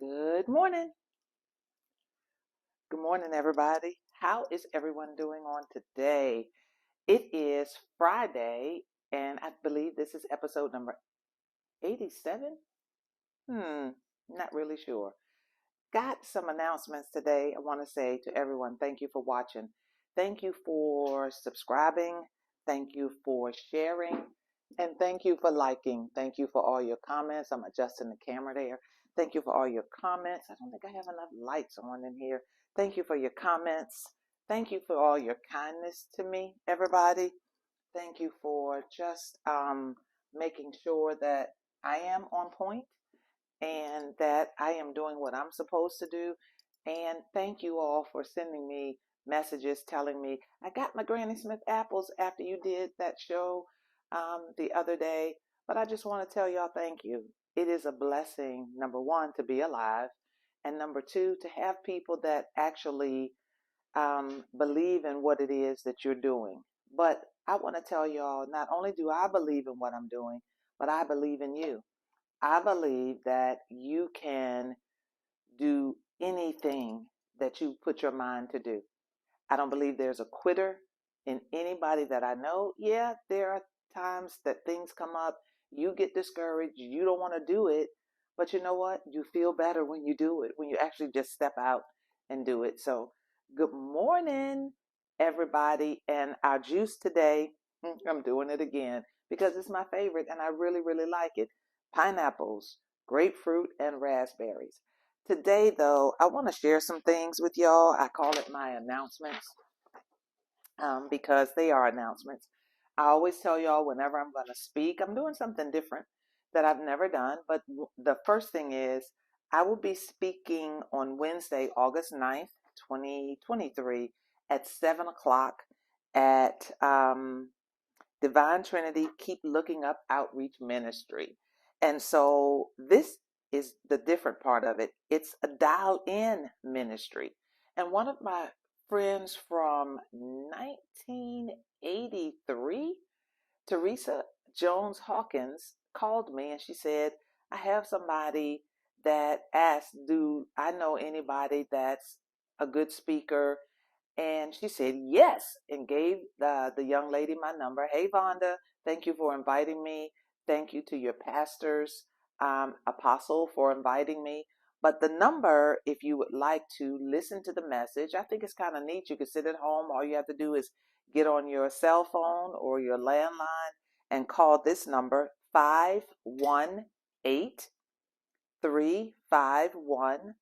Good morning. Good morning, everybody. How is everyone doing on today? It is Friday, and I believe this is episode number 87. Not really sure. Got some announcements today. I want to say to everyone, thank you for watching. Thank you for subscribing. Thank you for sharing. And thank you for liking. Thank you for all your comments. I'm adjusting the camera there. Thank you for all your comments. I don't think I have enough lights on in here. Thank you for your comments. Thank you for all your kindness to me, everybody. Thank you for just making sure that I am on point and that I am doing what I'm supposed to do. And thank you all for sending me messages telling me I got my Granny Smith apples after you did that show the other day. But I just want to tell y'all thank you. It is a blessing, number one, to be alive, and number two, to have people that actually believe in what it is that you're doing. But I want to tell y'all, not only do I believe in what I'm doing, but I believe in you. I believe that you can do anything that you put your mind to do. I don't believe there's a quitter in anybody that I know. Yeah, there are times that things come up, you get discouraged, you don't want to do it, but you know what? You feel better when you do it, when you actually just step out and do it. So, good morning, everybody. And our juice today, I'm doing it again because it's my favorite and I really, really like it. Pineapples, grapefruit, and raspberries. Today, though, I want to share some things with y'all. I call it my announcements because they are announcements. I always tell y'all whenever I'm going to speak, I'm doing something different that I've never done. But the first thing is I will be speaking on Wednesday, August 9th, 2023 at 7 o'clock at Divine Trinity Keep Looking Up Outreach Ministry. And so this is the different part of it. It's a dial in ministry. And one of my friends from 1983, Teresa Jones Hawkins, called me and she said, I have somebody that asked, do I know anybody that's a good speaker? And she said yes, and gave the young lady my number. Hey, Vonda, thank you for inviting me. Thank you to your pastors, Apostle, for inviting me. But the number, if you would like to listen to the message, I think it's kind of neat. You can sit at home. All you have to do is get on your cell phone or your landline and call this number, 518-351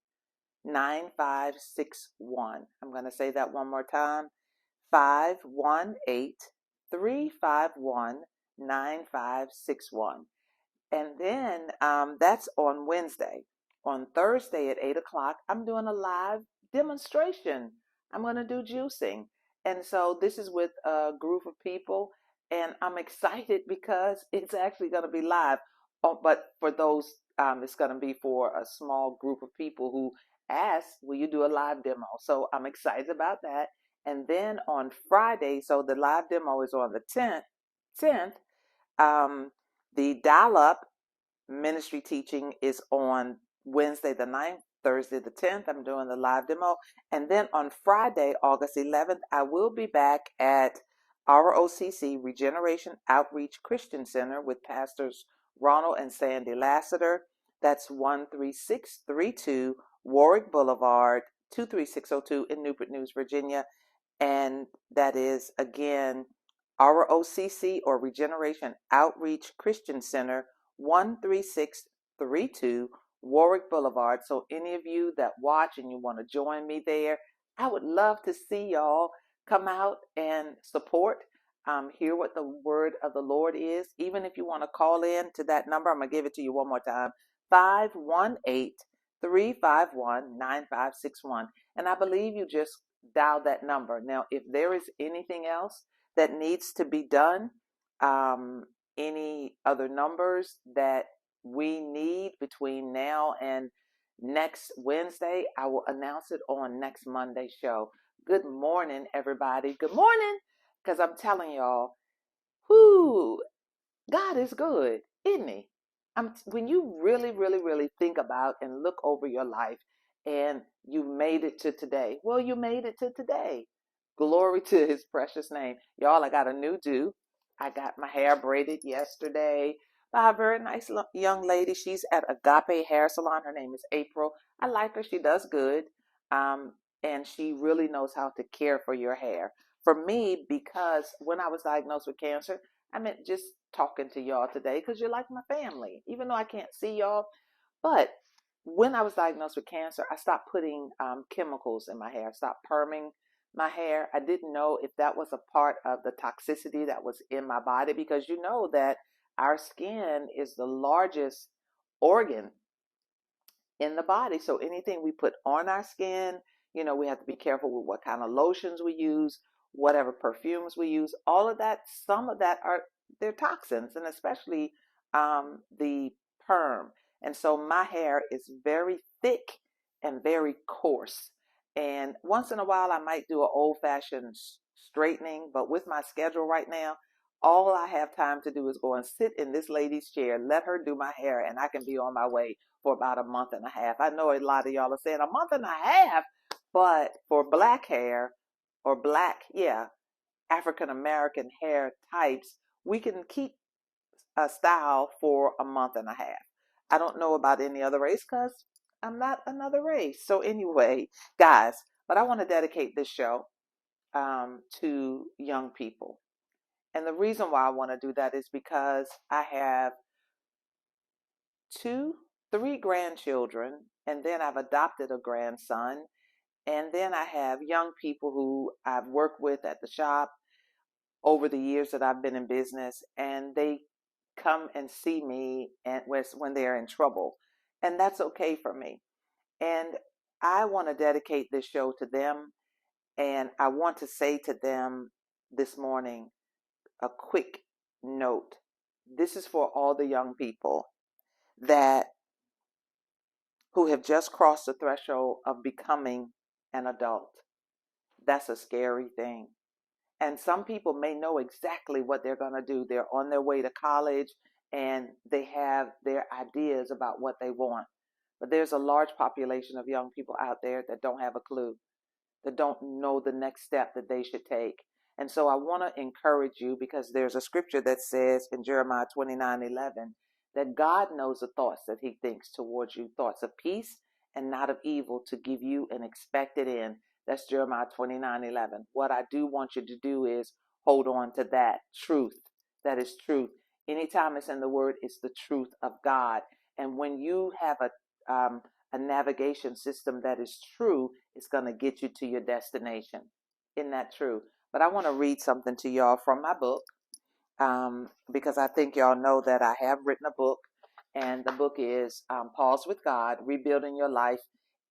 9561. I'm going to say that one more time, 518-351-9561. And then that's on Wednesday. On Thursday at 8 o'clock, I'm doing a live demonstration. I'm going to do juicing. And so this is with a group of people, and I'm excited because it's actually going to be live. Oh, but for those, it's going to be for a small group of people who asked, will you do a live demo? So I'm excited about that. And then on Friday, so the live demo is on the 10th, the dial-up ministry teaching is on Wednesday the 9th, Thursday the 10th. I'm doing the live demo. And then on Friday, August 11th, I will be back at ROCC, Regeneration Outreach Christian Center, with Pastors Ronald and Sandy Lassiter. That's 13632 Warwick Boulevard, 23602 in Newport News, Virginia. And that is, again, ROCC, or Regeneration Outreach Christian Center, 13632 Warwick Boulevard. So any of you that watch and you want to join me there, I would love to see y'all come out and support, hear what the word of the Lord is. Even if you want to call in to that number, I'm going to give it to you one more time, 518-351-9561. And I believe you just dial that number. Now, if there is anything else that needs to be done, any other numbers that we need between now and next Wednesday, I will announce it on next Monday's show. Good morning, everybody. Good morning, because I'm telling y'all, whoo, God is good, isn't he? When you really, really, really think about and look over your life and you made it to today, well, you made it to today. Glory to his precious name. Y'all, I got a new do. I got my hair braided yesterday by a very nice young lady. She's at Agape Hair Salon. Her name is April. I like her. She does good. Um, and she really knows how to care for your hair. For me, because when I was diagnosed with cancer, I meant just talking to y'all today because you're like my family, even though I can't see y'all. But when I was diagnosed with cancer, I stopped putting chemicals in my hair. I stopped perming my hair. I didn't know if that was a part of the toxicity that was in my body because you know that our skin is the largest organ in the body. So anything we put on our skin, we have to be careful with what kind of lotions we use, whatever perfumes we use, all of that, some of that they're toxins, and especially the perm. And so my hair is very thick and very coarse. And once in a while, I might do an old fashioned straightening, but with my schedule right now, all I have time to do is go and sit in this lady's chair, let her do my hair, and I can be on my way for about a month and a half. I know a lot of y'all are saying a month and a half, but for black hair or black, yeah, African American hair types, we can keep a style for a month and a half. I don't know about any other race because I'm not another race. So anyway, guys, but I want to dedicate this show to young people. And the reason why I want to do that is because I have two, three grandchildren, and then I've adopted a grandson, and then I have young people who I've worked with at the shop over the years that I've been in business, and they come and see me and when they're in trouble, and that's okay for me. And I want to dedicate this show to them, and I want to say to them this morning a quick note. This is for all the young people that who have just crossed the threshold of becoming an adult. That's a scary thing. And some people may know exactly what they're going to do. They're on their way to college and they have their ideas about what they want. But there's a large population of young people out there that don't have a clue, that don't know the next step that they should take. And so I want to encourage you because there's a scripture that says in Jeremiah 29:11 that God knows the thoughts that he thinks towards you, thoughts of peace and not of evil, to give you an expected end. That's Jeremiah 29:11. What I do want you to do is hold on to that truth. That is truth. Anytime it's in the word, it's the truth of God. And when you have a navigation system that is true, it's going to get you to your destination. Isn't that true? But I want to read something to y'all from my book because I think y'all know that I have written a book, and the book is Pause with God, Rebuilding Your Life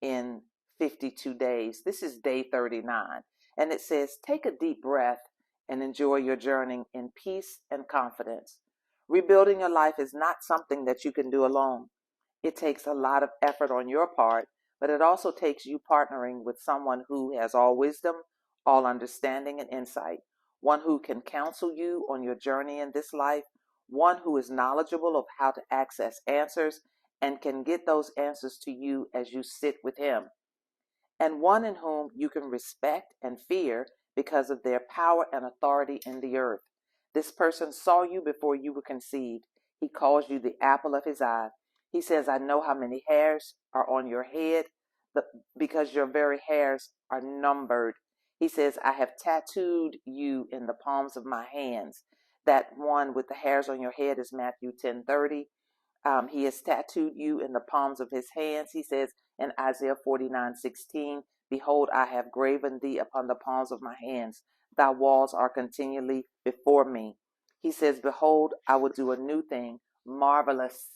in 52 Days. This is day 39, and it says, take a deep breath and enjoy your journey in peace and confidence. Rebuilding your life is not something that you can do alone. It takes a lot of effort on your part, but it also takes you partnering with someone who has all wisdom, all understanding, and insight, one who can counsel you on your journey in this life, one who is knowledgeable of how to access answers and can get those answers to you as you sit with him, and one in whom you can respect and fear because of their power and authority in the earth. This person saw you before you were conceived. He calls you the apple of his eye. He says, I know how many hairs are on your head because your very hairs are numbered. He says, I have tattooed you in the palms of my hands. That one with the hairs on your head is Matthew 10:30. He has tattooed you in the palms of his hands. He says in Isaiah 49:16, behold, I have graven thee upon the palms of my hands. Thy walls are continually before me. He says, behold, I will do a new thing, marvelous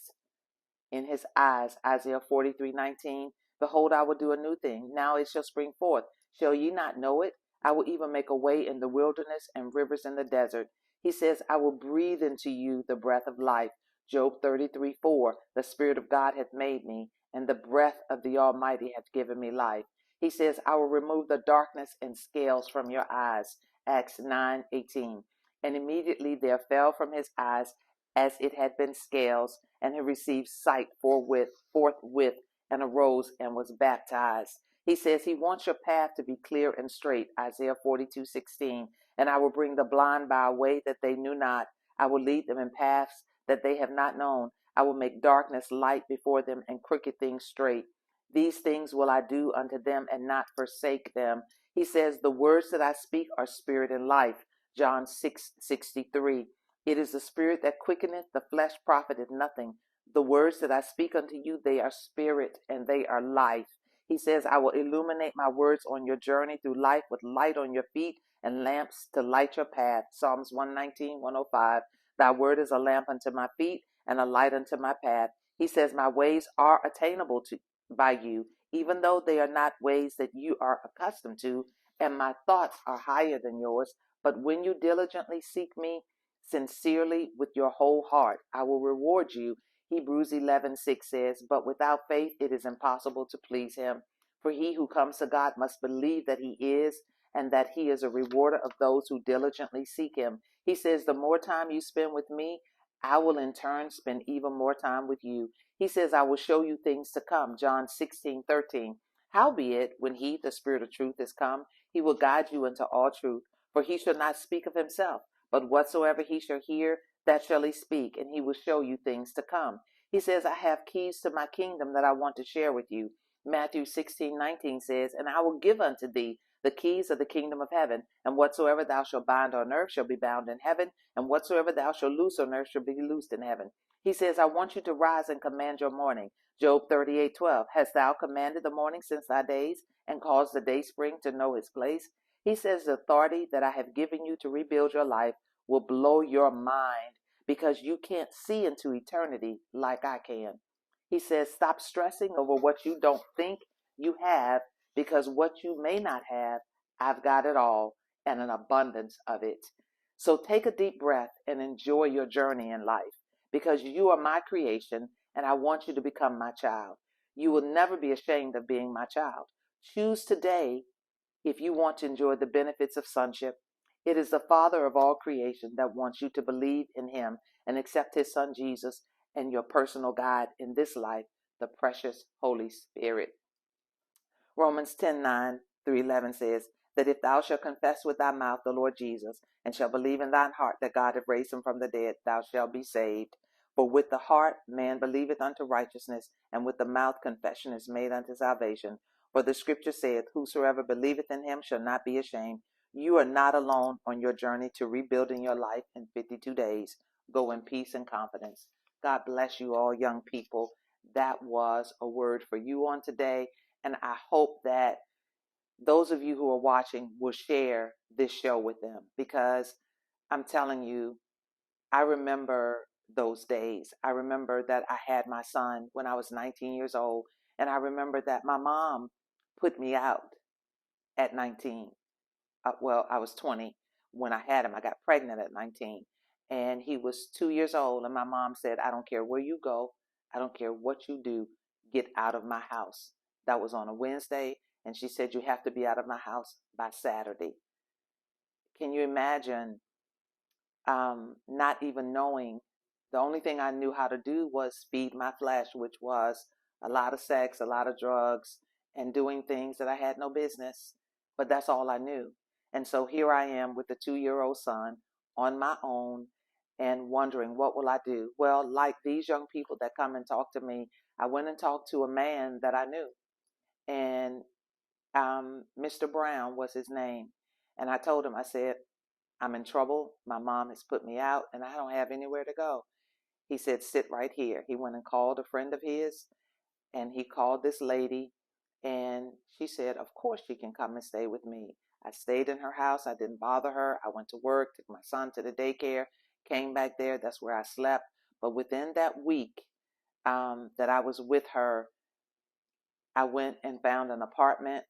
in his eyes. Isaiah 43:19. Behold, I will do a new thing. Now it shall spring forth. Shall ye not know it? I will even make a way in the wilderness and rivers in the desert. He says, I will breathe into you the breath of life. Job 33:4. The Spirit of God hath made me, and the breath of the Almighty hath given me life. He says, I will remove the darkness and scales from your eyes. Acts 9:18. And immediately there fell from his eyes as it had been scales, and he received sight forthwith, and arose and was baptized. He says he wants your path to be clear and straight, Isaiah 42:16. And I will bring the blind by a way that they knew not. I will lead them in paths that they have not known. I will make darkness light before them and crooked things straight. These things will I do unto them and not forsake them. He says, the words that I speak are spirit and life. John 6:63. It is the spirit that quickeneth, the flesh profiteth nothing. The words that I speak unto you, they are spirit and they are life. He says, I will illuminate my words on your journey through life with light on your feet and lamps to light your path. Psalms 119:105. Thy word is a lamp unto my feet and a light unto my path. He says, my ways are attainable by you, even though they are not ways that you are accustomed to, and my thoughts are higher than yours. But when you diligently seek me sincerely with your whole heart, I will reward you. Hebrews 11:6 says, but without faith it is impossible to please him. For he who comes to God must believe that he is, and that he is a rewarder of those who diligently seek him. He says, the more time you spend with me, I will in turn spend even more time with you. He says, I will show you things to come. John 16:13. Howbeit, when he, the Spirit of truth, is come, he will guide you into all truth. For he shall not speak of himself, but whatsoever he shall hear, that shall he speak, and he will show you things to come. He says, I have keys to my kingdom that I want to share with you. Matthew 16:19 says, and I will give unto thee the keys of the kingdom of heaven, and whatsoever thou shalt bind on earth shall be bound in heaven, and whatsoever thou shalt loose on earth shall be loosed in heaven. He says, I want you to rise and command your morning. Job 38:12. Hast thou commanded the morning since thy days, and caused the day spring to know his place? He says, the authority that I have given you to rebuild your life will blow your mind, because you can't see into eternity like I can. He says, stop stressing over what you don't think you have, because what you may not have, I've got it all and an abundance of it. So take a deep breath and enjoy your journey in life, because you are my creation and I want you to become my child. You will never be ashamed of being my child. Choose today if you want to enjoy the benefits of sonship. It is the Father of all creation that wants you to believe in him and accept his son Jesus and your personal guide in this life, the precious Holy Spirit. Romans 10:9-11 says that if thou shalt confess with thy mouth the Lord Jesus, and shalt believe in thine heart that God hath raised him from the dead, thou shalt be saved. For with the heart man believeth unto righteousness, and with the mouth confession is made unto salvation. For the scripture saith, whosoever believeth in him shall not be ashamed. You are not alone on your journey to rebuilding your life in 52 days. Go in peace and confidence. God bless you all, young people. That was a word for you on today. And I hope that those of you who are watching will share this show with them, because I'm telling you, I remember those days. I remember that I had my son when I was 19 years old. And I remember that my mom put me out at 19. Well, I was 20 when I had him. I got pregnant at 19. And he was 2 years old. And my mom said, I don't care where you go. I don't care what you do. Get out of my house. That was on a Wednesday. And she said, you have to be out of my house by Saturday. Can you imagine not even knowing? The only thing I knew how to do was feed my flesh, which was a lot of sex, a lot of drugs, and doing things that I had no business. But that's all I knew. And so here I am with a 2-year-old son on my own and wondering, what will I do? Well, like these young people that come and talk to me, I went and talked to a man that I knew. And Mr. Brown was his name. And I told him, I said, I'm in trouble. My mom has put me out and I don't have anywhere to go. He said, sit right here. He went and called a friend of his, and he called this lady, and she said, of course she can come and stay with me. I stayed in her house. I didn't bother her. I went to work, took my son to the daycare, came back there. That's where I slept. But within that week that I was with her, I went and found an apartment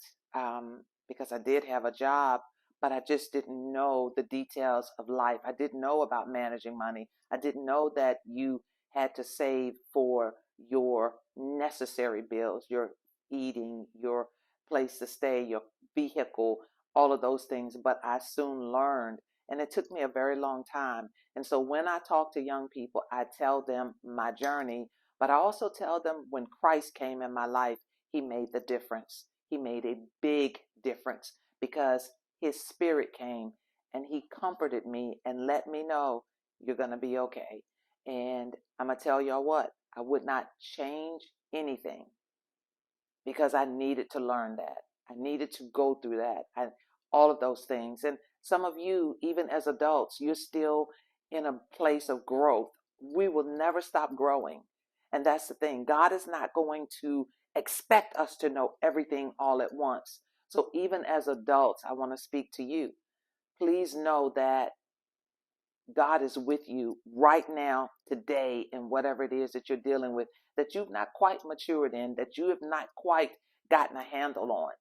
because I did have a job, but I just didn't know the details of life. I didn't know about managing money. I didn't know that you had to save for your necessary bills, your eating, your place to stay, your vehicle, all of those things. But I soon learned, And it took me a very long time. And so when I talk to young people, I tell them my journey, but I also tell them when Christ came in my life, he made the difference. He made a big difference because his spirit came and he comforted me and let me know you're going to be okay. And I'm going to tell y'all what, I would not change anything because I needed to learn that. I needed to go through that. All of those things. And some of you, even as adults, you're still in a place of growth. We will never stop growing. And that's the thing. God is not going to expect us to know everything all at once. So even as adults, I want to speak to you. Please know that God is with you right now, today, in whatever it is that you're dealing with, that you've not quite matured in, that you have not quite gotten a handle on.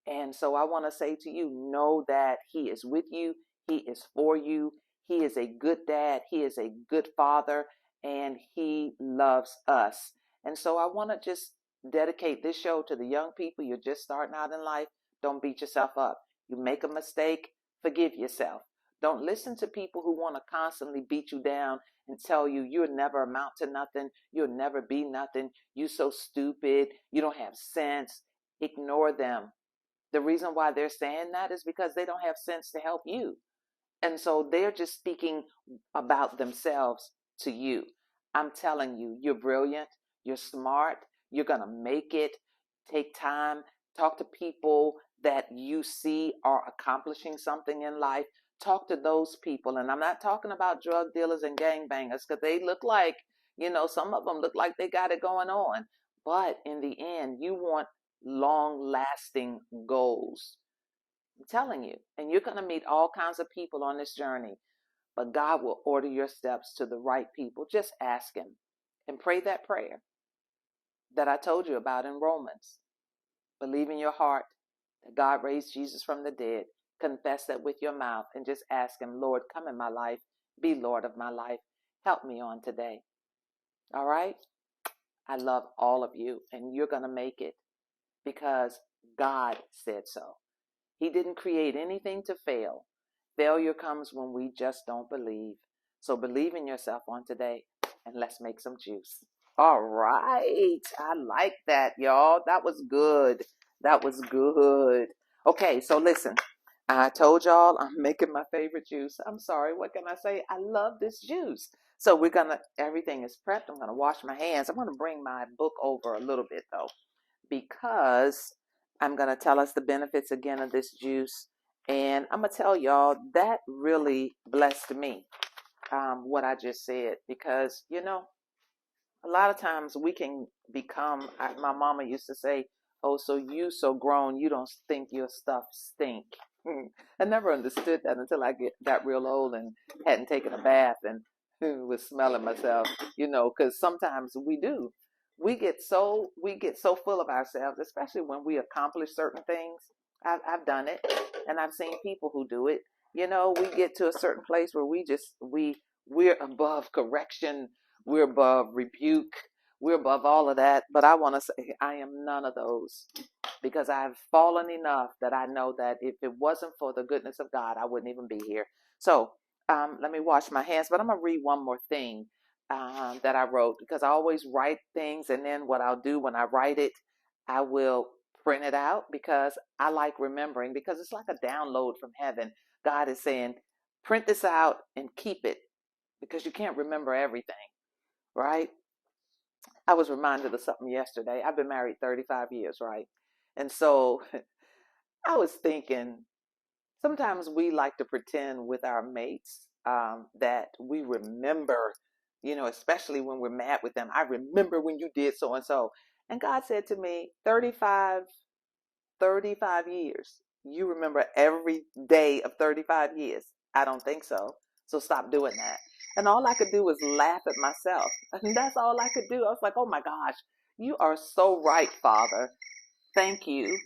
And so I want to say to you, know that he is with you. He is for you. He is a good dad. He is a good father, and he loves us. And so I want to just dedicate this show to the young people. You're just starting out in life. Don't beat yourself up. You make a mistake, forgive yourself. Don't listen to people who want to constantly beat you down and tell you you'll never amount to nothing. You'll never be nothing. You're so stupid. You don't have sense. Ignore them. The reason why they're saying that is because they don't have sense to help you. And so they're just speaking about themselves to you. I'm telling you, you're brilliant, you're smart, you're going to make it. Take time, talk to people that you see are accomplishing something in life. Talk to those people. And I'm not talking about drug dealers and gangbangers because they look like, some of them look like they got it going on. But in the end, you want long lasting goals. I'm telling you. And you're going to meet all kinds of people on this journey. But God will order your steps to the right people. Just ask him and pray that prayer that I told you about in Romans. Believe in your heart that God raised Jesus from the dead. Confess that with your mouth and just ask him, Lord, come in my life. Be Lord of my life. Help me on today. All right? I love all of you, and you're going to make it because God said so. He didn't create anything to fail. Failure comes when we just don't believe. So believe in yourself on today, and let's make some juice. All right. I like that, y'all. That was good. That was good. Okay, so listen. I told y'all I'm making my favorite juice. I'm sorry. What can I say? I love this juice. So everything is prepped. I'm going to wash my hands. I'm going to bring my book over a little bit, though, because I'm going to tell us the benefits again of this juice. And I'm going to tell y'all that really blessed me, what I just said, because, a lot of times we can become, my mama used to say, oh, so you so grown, you don't think your stuff stink. I never understood that until I got real old and hadn't taken a bath and was smelling myself, because sometimes we do. We get so full of ourselves, especially when we accomplish certain things. I've done it, and I've seen people who do it. We get to a certain place where we're above correction, we're above rebuke, we're above all of that. But I want to say I am none of those because I've fallen enough that I know that if it wasn't for the goodness of God, I wouldn't even be here. So let me wash my hands. But I'm going to read one more thing that I wrote, because I always write things, and then what I'll do when I write it, I will print it out because I like remembering, because it's like a download from heaven. God is saying, print this out and keep it, because you can't remember everything, right? I was reminded of something yesterday. I've been married 35 years, right? And so I was thinking, sometimes we like to pretend with our mates that we remember, especially when we're mad with them. I remember when you did so and so. And God said to me, 35 years. You remember every day of 35 years. I don't think so. So stop doing that. And all I could do was laugh at myself. And that's all I could do. I was like, oh my gosh, you are so right, Father. Thank you.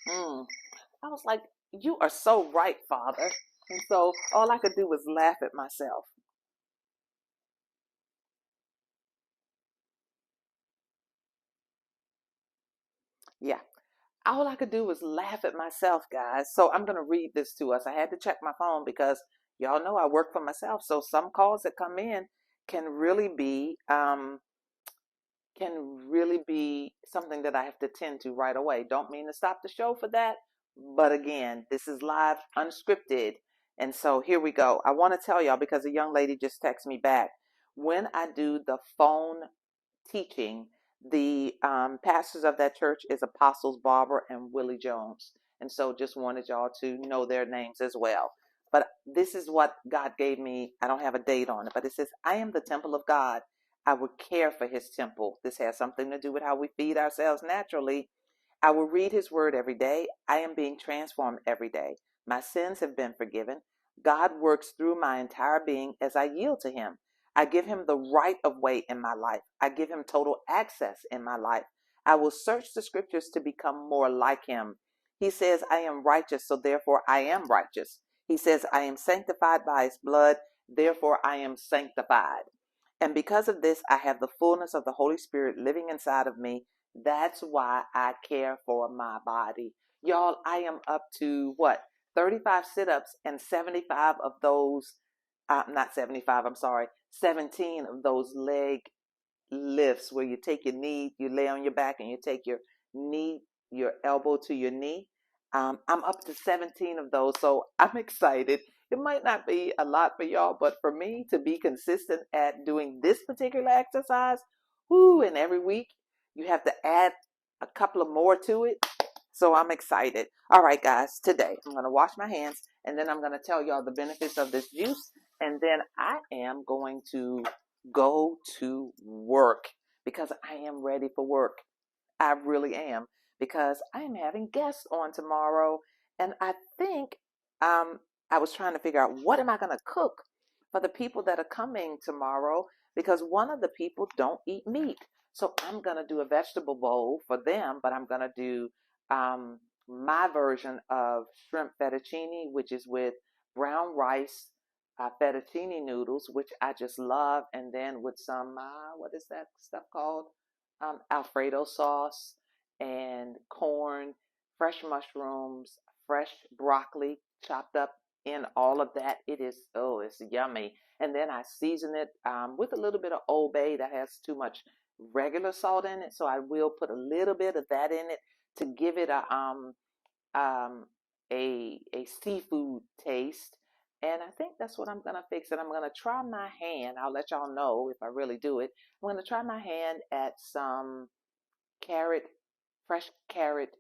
I was like, you are so right, Father. And so all I could do was laugh at myself. Yeah. all I could do was laugh at myself, guys. So I'm going to read this to us. I had to check my phone because y'all know I work for myself. So some calls that come in can really be something that I have to tend to right away. Don't mean to stop the show for that, but again, this is live, unscripted. And so here we go. I want to tell y'all because a young lady just texted me back. When I do the phone teaching, the pastors of that church is Apostles Barbara and Willie Jones. And so just wanted y'all to know their names as well. But this is what God gave me. I don't have a date on it, but it says, I am the temple of God. I would care for his temple. This has something to do with how we feed ourselves naturally. I will read his word every day. I am being transformed every day. My sins have been forgiven. God works through my entire being as I yield to him. I give him the right of way in my life. I give him total access in my life. I will search the scriptures to become more like him. He says, I am righteous, so therefore I am righteous. He says, I am sanctified by his blood, therefore I am sanctified. And because of this, I have the fullness of the Holy Spirit living inside of me. That's why I care for my body. Y'all, I am up to what? 35 sit-ups, and 75 of those, not 75, I'm sorry, 17 of those leg lifts where you take your knee, you lay on your back and you take your elbow to your knee. I'm up to 17 of those, so I'm excited. It might not be a lot for y'all, but for me to be consistent at doing this particular exercise, and every week you have to add a couple of more to it. So I'm excited. All right, guys, today I'm going to wash my hands and then I'm going to tell y'all the benefits of this juice. And then I am going to go to work because I am ready for work. I really am, because I am having guests on tomorrow. And I think I was trying to figure out what am I going to cook for the people that are coming tomorrow, because one of the people don't eat meat. So I'm going to do a vegetable bowl for them, but I'm going to do my version of shrimp fettuccine, which is with brown rice, fettuccine noodles, which I just love, and then with some, what is that stuff called? Alfredo sauce and corn, fresh mushrooms, fresh broccoli chopped up in all of that. It's yummy. And then I season it with a little bit of Old Bay that has too much regular salt in it. So I will put a little bit of that in it to give it um, a seafood taste. And I think that's what I'm going to fix. And I'm going to try my hand. I'll let y'all know if I really do it. I'm going to try my hand at some fresh carrot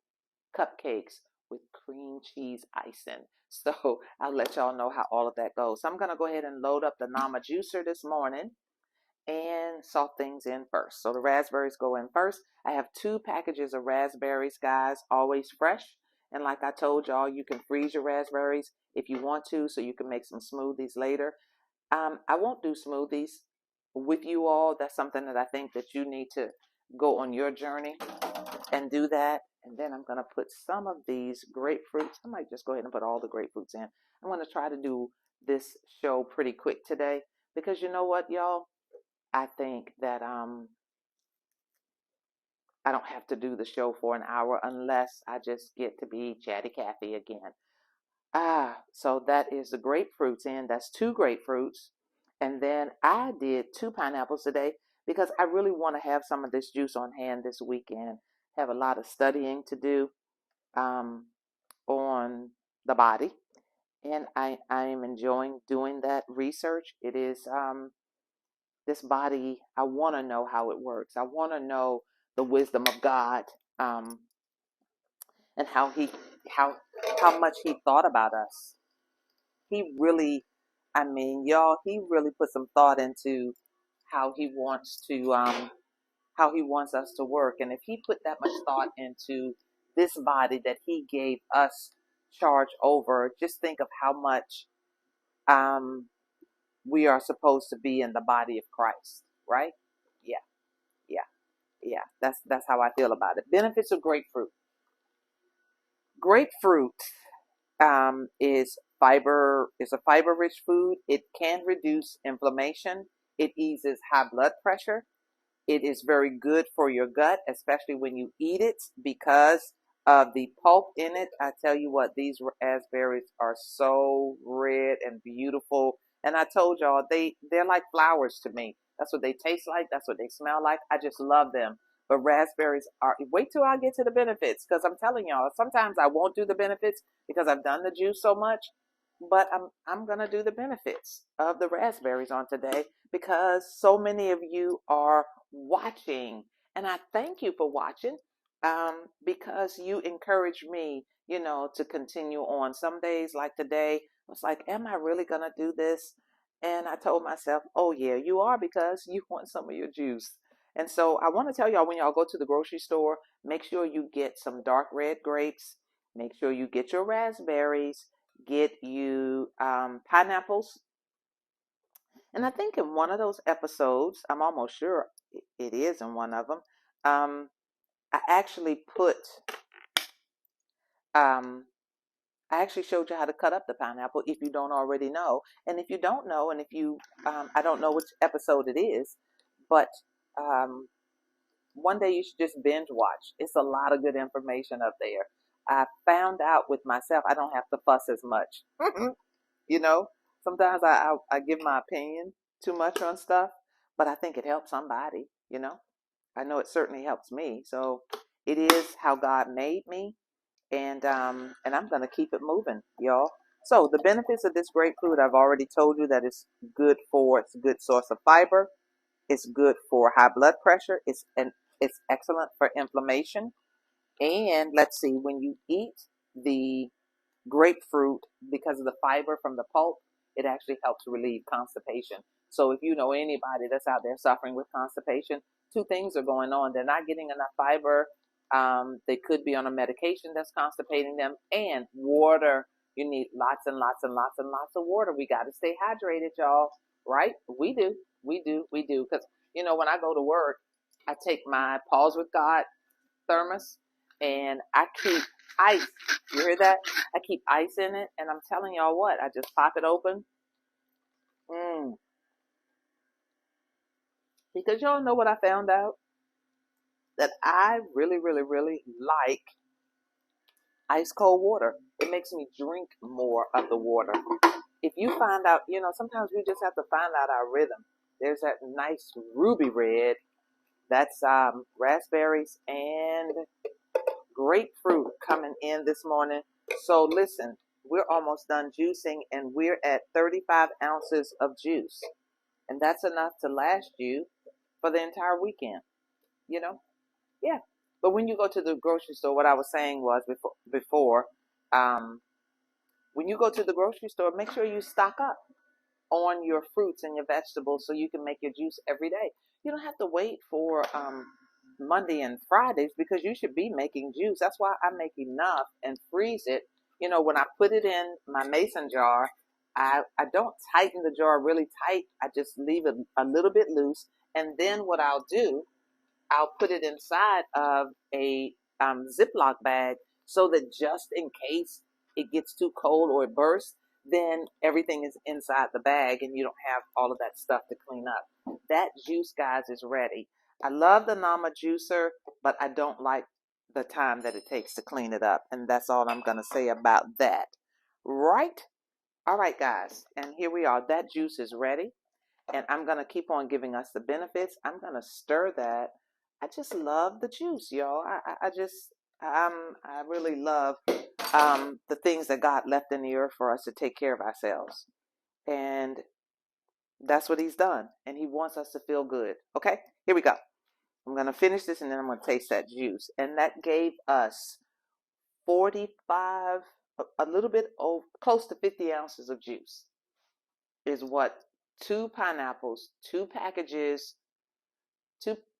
cupcakes with cream cheese icing. So I'll let y'all know how all of that goes. So I'm going to go ahead and load up the Nama juicer this morning and salt things in first. So the raspberries go in first. I have 2 packages of raspberries, guys, always fresh. And like I told y'all, you can freeze your raspberries if you want to, so you can make some smoothies later. I won't do smoothies with you all. That's something that I think that you need to go on your journey and do that. And then I'm going to put some of these grapefruits. I might just go ahead and put all the grapefruits in. I'm going to try to do this show pretty quick today, because you know what, y'all? I think that I don't have to do the show for an hour unless I just get to be Chatty Cathy again. So that is the grapefruits in. That's 2 grapefruits. And then I did 2 pineapples today because I really want to have some of this juice on hand this weekend. Have a lot of studying to do on the body. And I am enjoying doing that research. It is this body, I want to know how it works. I want to know the wisdom of God, and how how much he thought about us. He really, I mean, y'all, he really put some thought into how he wants to how he wants us to work. And if he put that much thought into this body that he gave us charge over, just think of how much we are supposed to be in the body of Christ, right? Yeah, yeah, yeah. That's how I feel about it. Benefits of grapefruit. Grapefruit is a fiber rich food. It can reduce inflammation. It eases high blood pressure. It is very good for your gut, especially when you eat it, because the pulp in it. I tell you what, these raspberries are so red and beautiful. And I told y'all, they're like flowers to me. That's what they taste like. That's what they smell like. I just love them. But raspberries are, wait till I get to the benefits, because I'm telling y'all, sometimes I won't do the benefits because I've done the juice so much. But I'm gonna do the benefits of the raspberries on today because so many of you are watching, and I thank you for watching, because you encourage me, to continue on. Some days, like today, I was like, am I really going to do this? And I told myself, oh, yeah, you are, because you want some of your juice. And so I want to tell y'all, when y'all go to the grocery store, make sure you get some dark red grapes. Make sure you get your raspberries. Get you pineapples. And I think in one of those episodes, I'm almost sure it is in one of them, I actually put um, I actually showed you how to cut up the pineapple if you don't already know. And if you don't know, and if you, I don't know which episode it is, but um, one day you should just binge watch. It's a lot of good information up there. I found out with myself, I don't have to fuss as much. you know, Sometimes I give my opinion too much on stuff, but I think it helps somebody. I know it certainly helps me. So it is how God made me, and I'm gonna keep it moving, y'all. So the benefits of this grapefruit, I've already told you that it's a good source of fiber. It's good for high blood pressure. It's excellent for inflammation. And let's see, when you eat the grapefruit, because of the fiber from the pulp, it actually helps relieve constipation. So if you know anybody that's out there suffering with constipation, two things are going on. They're not getting enough fiber. They could be on a medication that's constipating them. And water. You need lots and lots and lots and lots of water. We got to stay hydrated, y'all. Right? We do. We do. We do. Because, when I go to work, I take my Pause with God thermos, and I keep ice. You hear that? I keep ice in it, and I'm telling y'all what, I just pop it open. Mm. Because y'all know what I found out? That I really, really, really like ice cold water. It makes me drink more of the water. If you find out, sometimes we just have to find out our rhythm. There's that nice ruby red. That's raspberries and grapefruit coming in this morning. So listen, we're almost done juicing, and we're at 35 ounces of juice. And that's enough to last you for the entire weekend, you know? Yeah. But when you go to the grocery store, what I was saying was before, um, when you go to the grocery store, make sure you stock up on your fruits and your vegetables so you can make your juice every day. You don't have to wait for Monday and Fridays, because you should be making juice. That's why I make enough and freeze it. When I put it in my mason jar, I don't tighten the jar really tight. I just leave it a little bit loose. And then what I'll do, I'll put it inside of a Ziploc bag, so that just in case it gets too cold or it bursts, then everything is inside the bag and you don't have all of that stuff to clean up. That juice, guys, is ready. I love the Nama juicer, but I don't like the time that it takes to clean it up. And that's all I'm going to say about that. Right? All right, guys. And here we are. That juice is ready. And I'm going to keep on giving us the benefits. I'm going to stir that. I just love the juice, y'all. I really love the things that God left in the earth for us to take care of ourselves. And that's what he's done. And he wants us to feel good. Okay, here we go. I'm going to finish this, and then I'm going to taste that juice. And that gave us 45, a little bit over, close to 50 ounces of juice is what two pineapples, two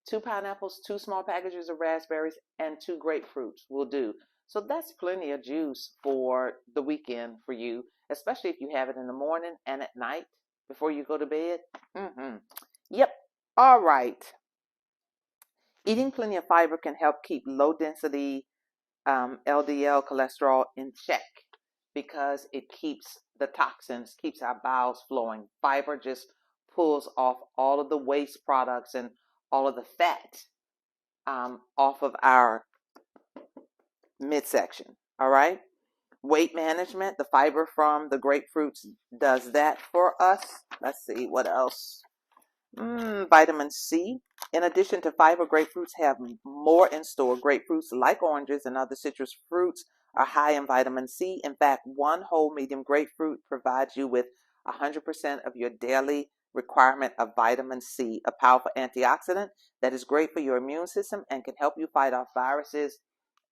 two pineapples, two small packages of raspberries, and two grapefruits will do. So that's plenty of juice for the weekend for you, especially if you have it in the morning and at night before you go to bed. Yep. All right. Eating plenty of fiber can help keep low density LDL cholesterol in check, because it keeps the toxins, keeps our bowels flowing. Fiber just pulls off all of the waste products and all of the fat off of our midsection. All right. Weight management, the fiber from the grapefruits does that for us. Let's see what else. Vitamin C. In addition to fiber, grapefruits have more in store. Grapefruits, like oranges and other citrus fruits, are high in vitamin C. In fact, one whole medium grapefruit provides you with 100% of your daily requirement of vitamin C, a powerful antioxidant that is great for your immune system and can help you fight off viruses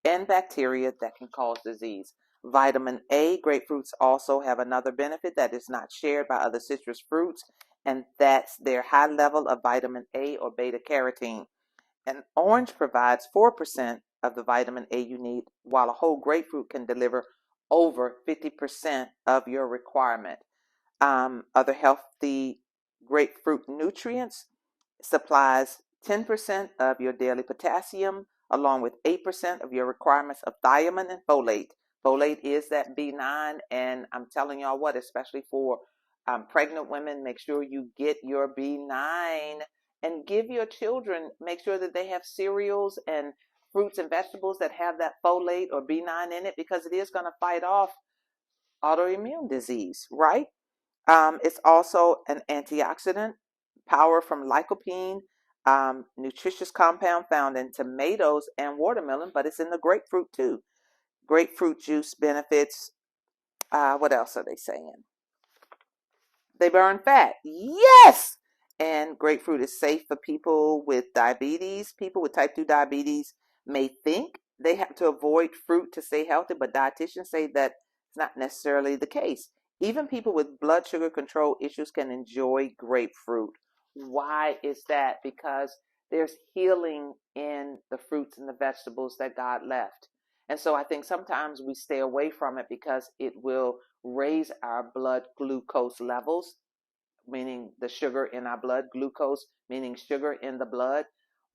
and bacteria that can cause disease. Vitamin A, grapefruits also have another benefit that is not shared by other citrus fruits, and that's their high level of vitamin A or beta carotene. An orange provides 4% of the vitamin A you need, while a whole grapefruit can deliver over 50% of your requirement. Other healthy grapefruit nutrients supplies 10% of your daily potassium, along with 8% of your requirements of thiamine and folate. Folate is that B9, and I'm telling y'all what, especially for pregnant women, make sure you get your B9 and give your children, make sure that they have cereals and fruits and vegetables that have that folate or B9 in it, because it is going to fight off autoimmune disease, right? It's also an antioxidant, power from lycopene, nutritious compound found in tomatoes and watermelon, but it's in the grapefruit too. Grapefruit juice benefits. What else are they saying? They burn fat. Yes! And grapefruit is safe for people with diabetes. People with type 2 diabetes may think they have to avoid fruit to stay healthy, but dietitians say that it's not necessarily the case. Even people with blood sugar control issues can enjoy grapefruit. Why is that? Because there's healing in the fruits and the vegetables that God left. And so I think sometimes we stay away from it because it will raise our blood glucose levels, meaning the sugar in our blood, glucose meaning sugar in the blood.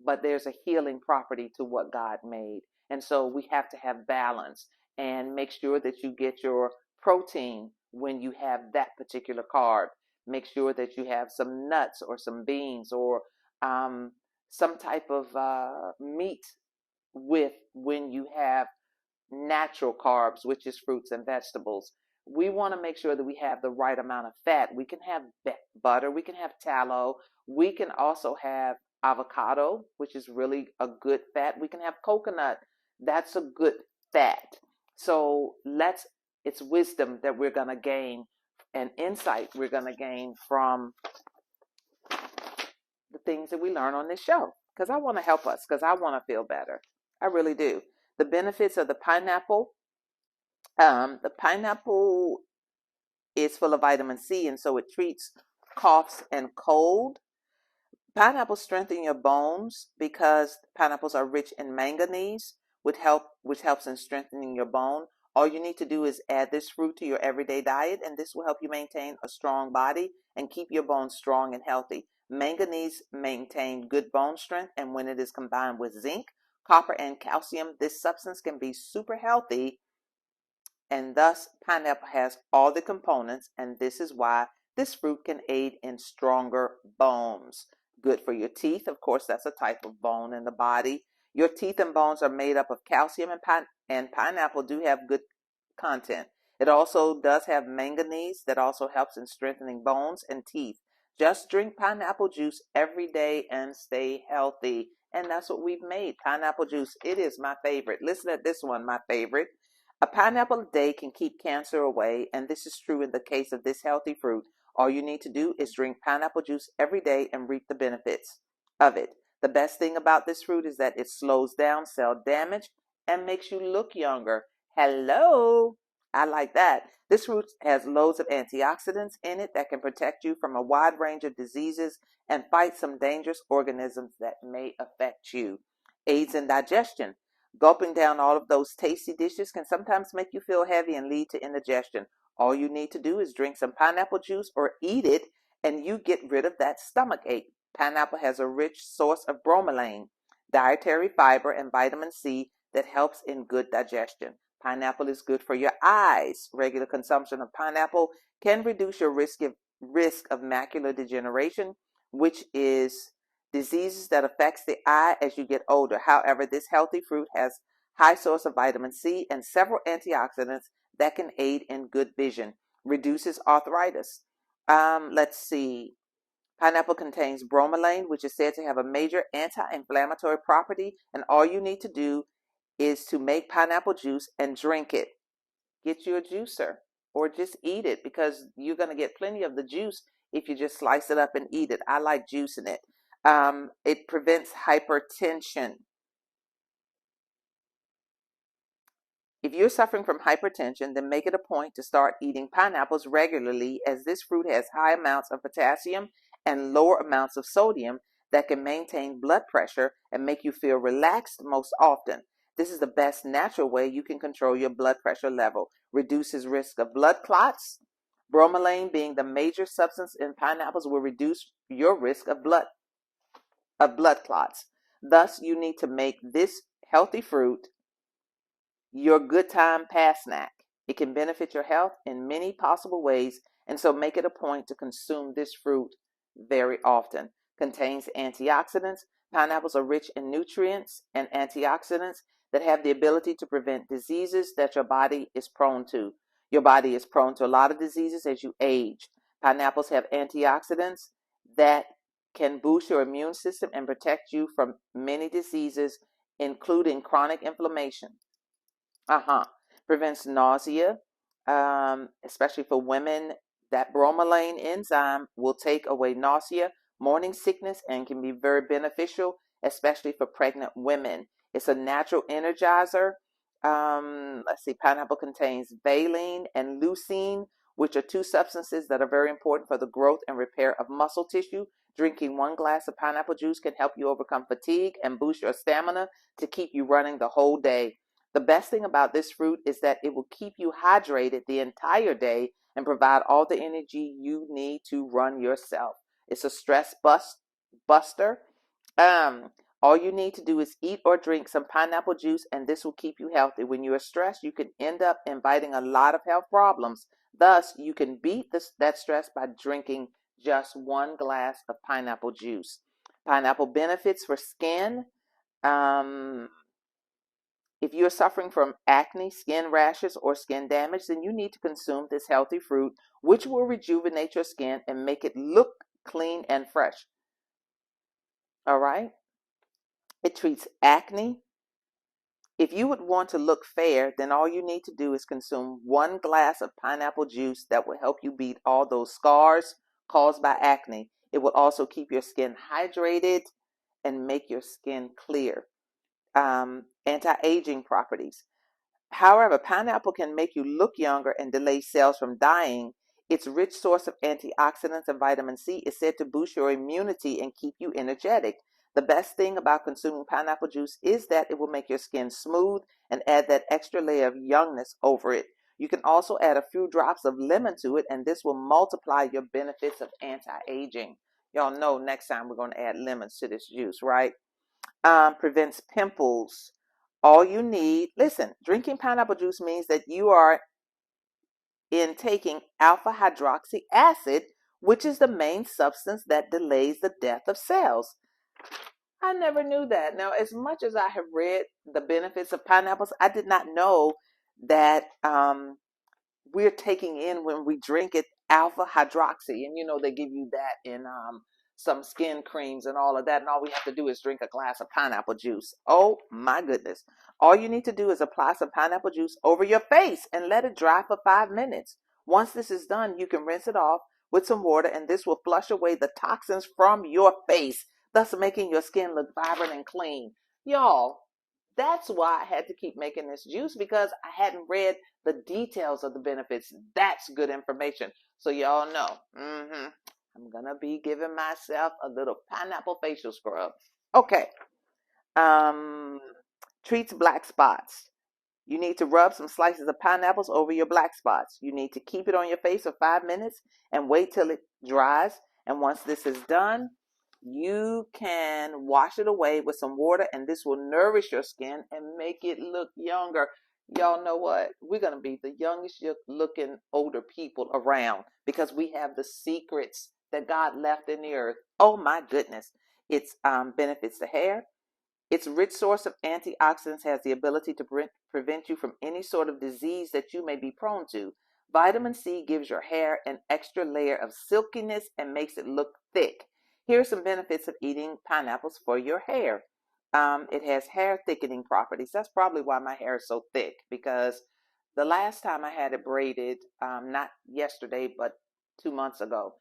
But there's a healing property to what God made. And so we have to have balance and make sure that you get your protein when you have that particular carb. Make sure that you have some nuts or some beans or some type of meat with when you have natural carbs, which is fruits and vegetables. We want to make sure that we have the right amount of fat. We can have butter, we can have tallow, we can also have avocado, which is really a good fat. We can have coconut, that's a good fat. So it's wisdom that we're going to gain and insight we're going to gain from the things that we learn on this show. Because I want to help us, because I want to feel better. I really do. The benefits of the pineapple. The pineapple is full of vitamin C, and so it treats coughs and cold. Pineapples strengthen your bones because pineapples are rich in manganese, which helps in strengthening your bone. All you need to do is add this fruit to your everyday diet, and this will help you maintain a strong body and keep your bones strong and healthy. Manganese maintains good bone strength, and when it is combined with zinc, copper, and calcium, this substance can be super healthy, and thus pineapple has all the components, and this is why this fruit can aid in stronger bones. Good for your teeth. Of course, that's a type of bone in the body. Your teeth and bones are made up of calcium, and pineapple do have good content. It also does have manganese that also helps in strengthening bones and teeth. Just drink pineapple juice every day and stay healthy. And that's what we've made, pineapple juice. It is my favorite. Listen to this one, my favorite. A pineapple a day can keep cancer away, and this is true in the case of this healthy fruit. All you need to do is drink pineapple juice every day and reap the benefits of it. The best thing about this fruit is that it slows down cell damage and makes you look younger. Hello, I like that. This fruit has loads of antioxidants in it that can protect you from a wide range of diseases and fight some dangerous organisms that may affect you. Aids in digestion. Gulping down all of those tasty dishes can sometimes make you feel heavy and lead to indigestion. All you need to do is drink some pineapple juice or eat it, and you get rid of that stomach ache. Pineapple has a rich source of bromelain, dietary fiber, and vitamin C that helps in good digestion. Pineapple is good for your eyes. Regular consumption of pineapple can reduce your risk of macular degeneration, which is diseases that affects the eye as you get older. However, this healthy fruit has high source of vitamin C, and several antioxidants that can aid in good vision, reduces arthritis. Let's see. Pineapple contains bromelain, which is said to have a major anti-inflammatory property, and all you need to do is to make pineapple juice and drink it. Get you a juicer or just eat it, because you're going to get plenty of the juice if you just slice it up and eat it. I like juicing it. It prevents hypertension. If you're suffering from hypertension, then make it a point to start eating pineapples regularly, as this fruit has high amounts of potassium and lower amounts of sodium that can maintain blood pressure and make you feel relaxed most often. This is the best natural way you can control your blood pressure level. Reduces risk of blood clots. Bromelain, being the major substance in pineapples, will reduce your risk of blood clots. Thus, you need to make this healthy fruit your good time past snack. It can benefit your health in many possible ways, and so make it a point to consume this fruit very often. Contains antioxidants. Pineapples are rich in nutrients and antioxidants that have the ability to prevent diseases that your body is prone to. Your body is prone to a lot of diseases as you age. Pineapples have antioxidants that can boost your immune system and protect you from many diseases, including chronic inflammation. Uh-huh. Prevents nausea, especially for women. That bromelain enzyme will take away nausea, morning sickness, and can be very beneficial, especially for pregnant women. It's a natural energizer. Let's see, pineapple contains valine and leucine, which are two substances that are very important for the growth and repair of muscle tissue. Drinking 1 glass of pineapple juice can help you overcome fatigue and boost your stamina to keep you running the whole day. The best thing about this fruit is that it will keep you hydrated the entire day and provide all the energy you need to run yourself. It's a buster. Um, all you need to do is eat or drink some pineapple juice, and this will keep you healthy. When you are stressed, you can end up inviting a lot of health problems. Thus, you can beat that stress by drinking just 1 glass of pineapple juice. Pineapple benefits for skin. Um, if you're suffering from acne, skin rashes, or skin damage, then you need to consume this healthy fruit, which will rejuvenate your skin and make it look clean and fresh. All right? It treats acne. If you would want to look fair, then all you need to do is consume 1 glass of pineapple juice that will help you beat all those scars caused by acne. It will also keep your skin hydrated and make your skin clear. Anti-aging properties. However, pineapple can make you look younger and delay cells from dying. Its rich source of antioxidants and vitamin C is said to boost your immunity and keep you energetic. The best thing about consuming pineapple juice is that it will make your skin smooth and add that extra layer of youngness over it. You can also add a few drops of lemon to it, and this will multiply your benefits of anti-aging. Y'all know next time we're going to add lemons to this juice, right? Prevents pimples. All you need, listen, drinking pineapple juice means that you are intaking alpha hydroxy acid, which is the main substance that delays the death of cells. I never knew that. Now, as much as I have read the benefits of pineapples, I did not know that we're taking in, when we drink it, alpha hydroxy. And they give you that in some skin creams and all of that. And all we have to do is drink a glass of pineapple juice. Oh my goodness. All you need to do is apply some pineapple juice over your face and let it dry for 5 minutes. Once this is done, you can rinse it off with some water, and this will flush away the toxins from your face, thus making your skin look vibrant and clean. Y'all, that's why I had to keep making this juice, because I hadn't read the details of the benefits. That's good information. So y'all know, I'm going to be giving myself a little pineapple facial scrub. Okay. Um, Treats black spots. You need to rub some slices of pineapples over your black spots. You need to keep it on your face for 5 minutes and wait till it dries. And once this is done, you can wash it away with some water, and this will nourish your skin and make it look younger. Y'all know what? We're going to be the youngest looking older people around, because we have the secrets that God left in the earth. Oh my goodness. It's benefits the hair. Its rich source of antioxidants has the ability to prevent you from any sort of disease that you may be prone to. Vitamin C gives your hair an extra layer of silkiness and makes it look thick. Here are some benefits of eating pineapples for your hair. It has hair thickening properties. That's probably why my hair is so thick, because the last time I had it braided, not yesterday, but 2 months ago,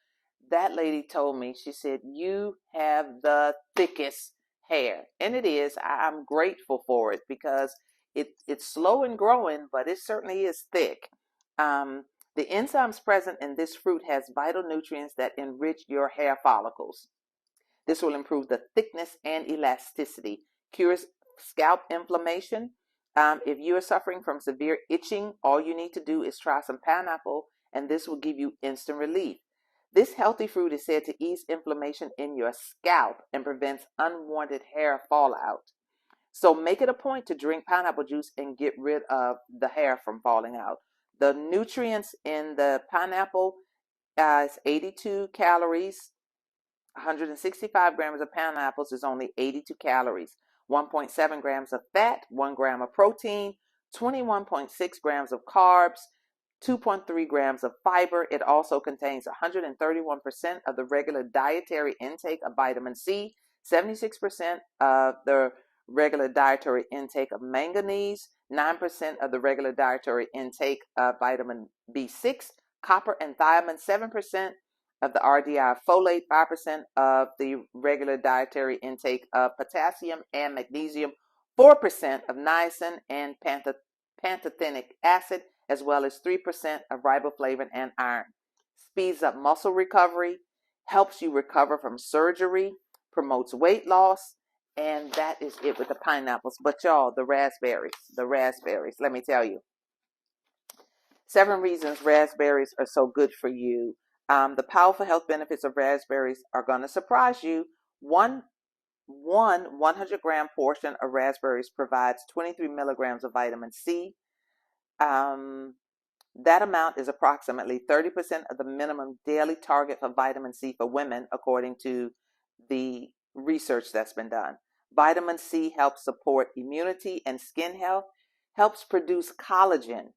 that lady told me, she said, "You have the thickest hair." And it is. I'm grateful for it because it's slow in growing, but it certainly is thick. The enzymes present in this fruit has vital nutrients that enrich your hair follicles. This will improve the thickness and elasticity, cures scalp inflammation. If you are suffering from severe itching, all you need to do is try some pineapple, and this will give you instant relief. This healthy fruit is said to ease inflammation in your scalp and prevents unwanted hair fallout. So make it a point to drink pineapple juice and get rid of the hair from falling out. The nutrients in the pineapple is 82 calories. 165 grams of pineapples is only 82 calories, 1.7 grams of fat, 1 gram of protein, 21.6 grams of carbs, 2.3 grams of fiber. It also contains 131% of the regular dietary intake of vitamin C, 76% of the regular dietary intake of manganese, 9% of the regular dietary intake of vitamin B6, copper and thiamine, 7% of the RDI folate, 5% of the regular dietary intake of potassium and magnesium, 4% of niacin and pantothenic acid, as well as 3% of riboflavin and iron. Speeds up muscle recovery, helps you recover from surgery, promotes weight loss, and that is it with the pineapples. But y'all, the raspberries, let me tell you. 7 reasons raspberries are so good for you. The powerful health benefits of raspberries are going to surprise you. One 100-gram portion of raspberries provides 23 milligrams of vitamin C. That amount is approximately 30% of the minimum daily target for vitamin C for women, according to the research that's been done. Vitamin C helps support immunity and skin health, helps produce collagen.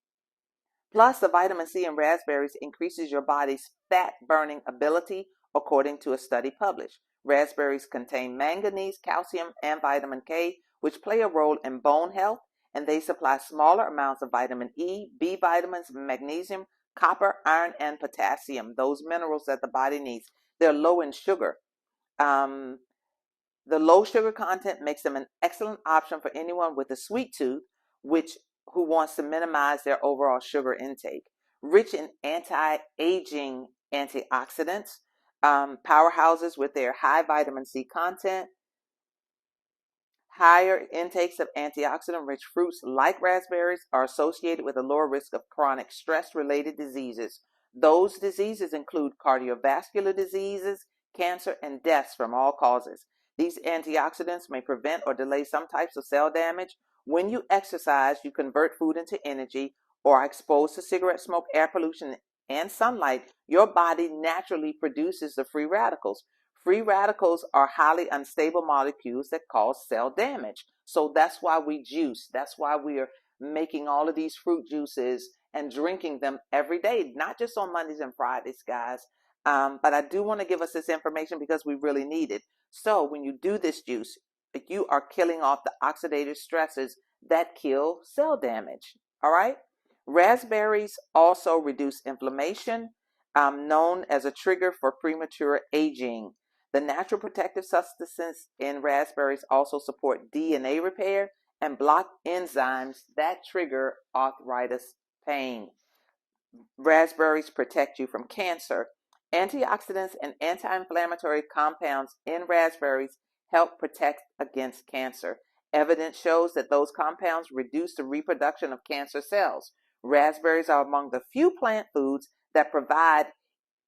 Plus, the vitamin C in raspberries increases your body's fat-burning ability, according to a study published. Raspberries contain manganese, calcium, and vitamin K, which play a role in bone health, and they supply smaller amounts of vitamin E, B vitamins, magnesium, copper, iron, and potassium, those minerals that the body needs. They're low in sugar. The low sugar content makes them an excellent option for anyone with a sweet tooth, who wants to minimize their overall sugar intake. Rich in anti-aging antioxidants, powerhouses with their high vitamin C content. Higher intakes of antioxidant-rich fruits like raspberries are associated with a lower risk of chronic stress-related diseases. Those diseases include cardiovascular diseases, cancer, and deaths from all causes. These antioxidants may prevent or delay some types of cell damage. When you exercise, you convert food into energy, or are exposed to cigarette smoke, air pollution, and sunlight, your body naturally produces the free radicals. Free radicals are highly unstable molecules that cause cell damage. So that's why we juice. That's why we are making all of these fruit juices and drinking them every day, not just on Mondays and Fridays, guys. But I do want to give us this information because we really need it. So when you do this juice, you are killing off the oxidative stresses that kill cell damage. All right. Raspberries also reduce inflammation, known as a trigger for premature aging. The natural protective substances in raspberries also support DNA repair and block enzymes that trigger arthritis pain. Raspberries protect you from cancer. Antioxidants and anti-inflammatory compounds in raspberries help protect against cancer. Evidence shows that those compounds reduce the reproduction of cancer cells. Raspberries are among the few plant foods that provide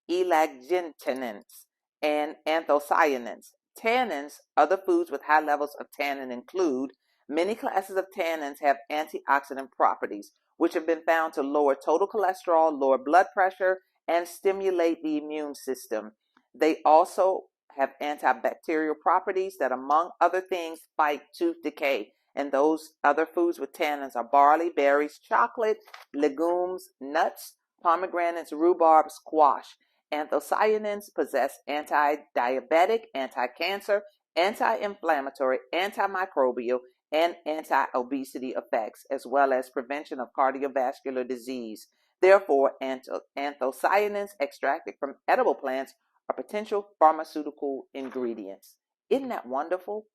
elagitannins and anthocyanins. Tannins, other foods with high levels of tannin include many classes of tannins have antioxidant properties, which have been found to lower total cholesterol, lower blood pressure, and stimulate the immune system. They also have antibacterial properties that, among other things, fight tooth decay. And those other foods with tannins are barley, berries, chocolate, legumes, nuts, pomegranates, rhubarb, squash. Anthocyanins possess anti-diabetic, anti-cancer, anti-inflammatory, antimicrobial, and anti-obesity effects, as well as prevention of cardiovascular disease. Therefore, anthocyanins extracted from edible plants are potential pharmaceutical ingredients. Isn't that wonderful?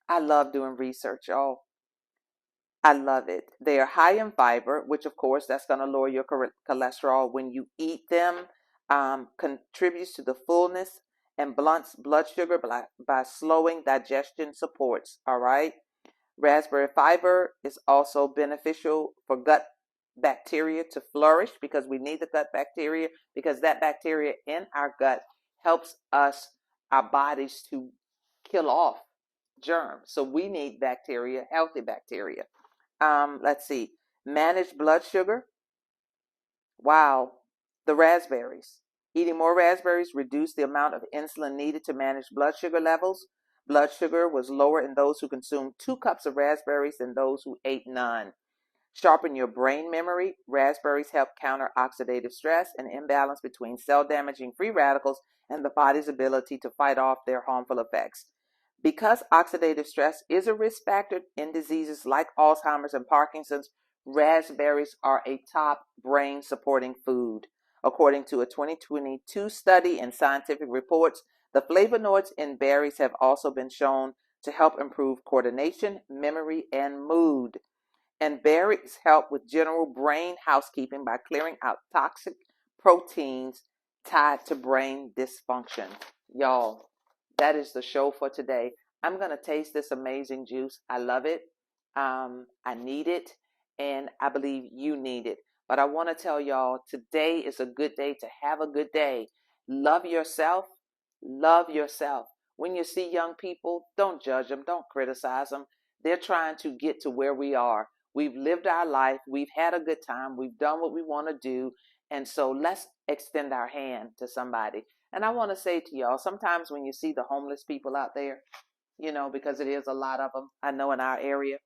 I love doing research, y'all. I love it. They are high in fiber, which of course that's going to lower your cholesterol when you eat them. Contributes to the fullness and blunts blood sugar by slowing digestion supports. All right. Raspberry fiber is also beneficial for gut bacteria to flourish, because we need the gut bacteria, because that bacteria in our gut helps us, our bodies, to kill off germs. So we need bacteria, healthy bacteria. Let's see. Manage blood sugar. Wow. The raspberries. Eating more raspberries reduced the amount of insulin needed to manage blood sugar levels. Blood sugar was lower in those who consumed 2 cups of raspberries than those who ate none. Sharpen your brain memory. Raspberries help counter oxidative stress and imbalance between cell-damaging free radicals and the body's ability to fight off their harmful effects. Because oxidative stress is a risk factor in diseases like Alzheimer's and Parkinson's, raspberries are a top brain supporting food. According to a 2022 study in Scientific Reports, the flavonoids in berries have also been shown to help improve coordination, memory, and mood. And berries help with general brain housekeeping by clearing out toxic proteins tied to brain dysfunction. Y'all, that is the show for today. I'm going to taste this amazing juice. I love it. I need it, and I believe you need it. But I want to tell y'all, today is a good day to have a good day. Love yourself. Love yourself. When you see young people, don't judge them. Don't criticize them. They're trying to get to where we are. We've lived our life. We've had a good time. We've done what we want to do. And so let's extend our hand to somebody. And I want to say to y'all, sometimes when you see the homeless people out there, because it is a lot of them, I know in our area,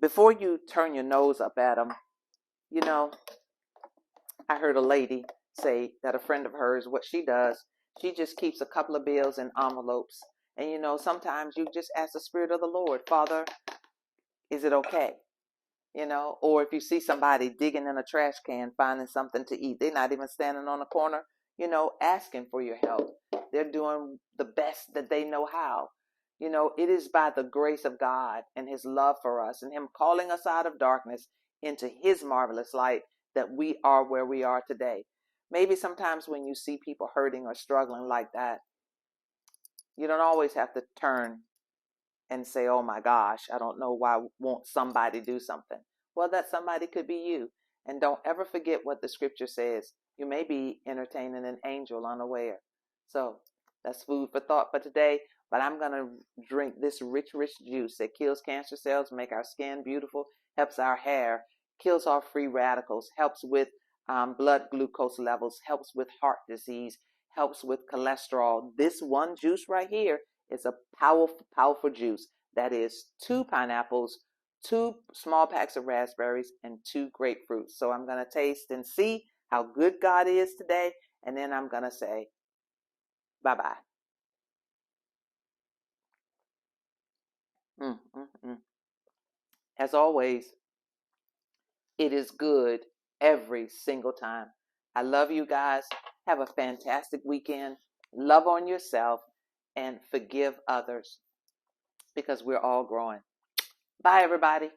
before you turn your nose up at them, you know, I heard a lady say that a friend of hers, what she does, she just keeps a couple of bills in envelopes. And, sometimes you just ask the Spirit of the Lord, Father, is it okay? Or if you see somebody digging in a trash can, finding something to eat, they're not even standing on the corner, asking for your help. They're doing the best that they know how. It is by the grace of God and his love for us and him calling us out of darkness into his marvelous light that we are where we are today. Maybe sometimes when you see people hurting or struggling like that, you don't always have to turn and say, oh my gosh, I don't know why won't somebody do something. Well, that somebody could be you. And don't ever forget what the scripture says. You may be entertaining an angel unaware. So that's food for thought for today. But I'm going to drink this rich juice that kills cancer cells, make our skin beautiful, helps our hair, kills off free radicals, helps with blood glucose levels, helps with heart disease, helps with cholesterol. This one juice right here is a powerful juice. That is 2 pineapples, 2 small packs of raspberries, and 2 grapefruits. So I'm going to taste and see how good God is today. And then I'm going to say bye-bye. As always, it is good every single time. I love you guys. Have a fantastic weekend. Love on yourself and forgive others, because we're all growing. Bye, everybody.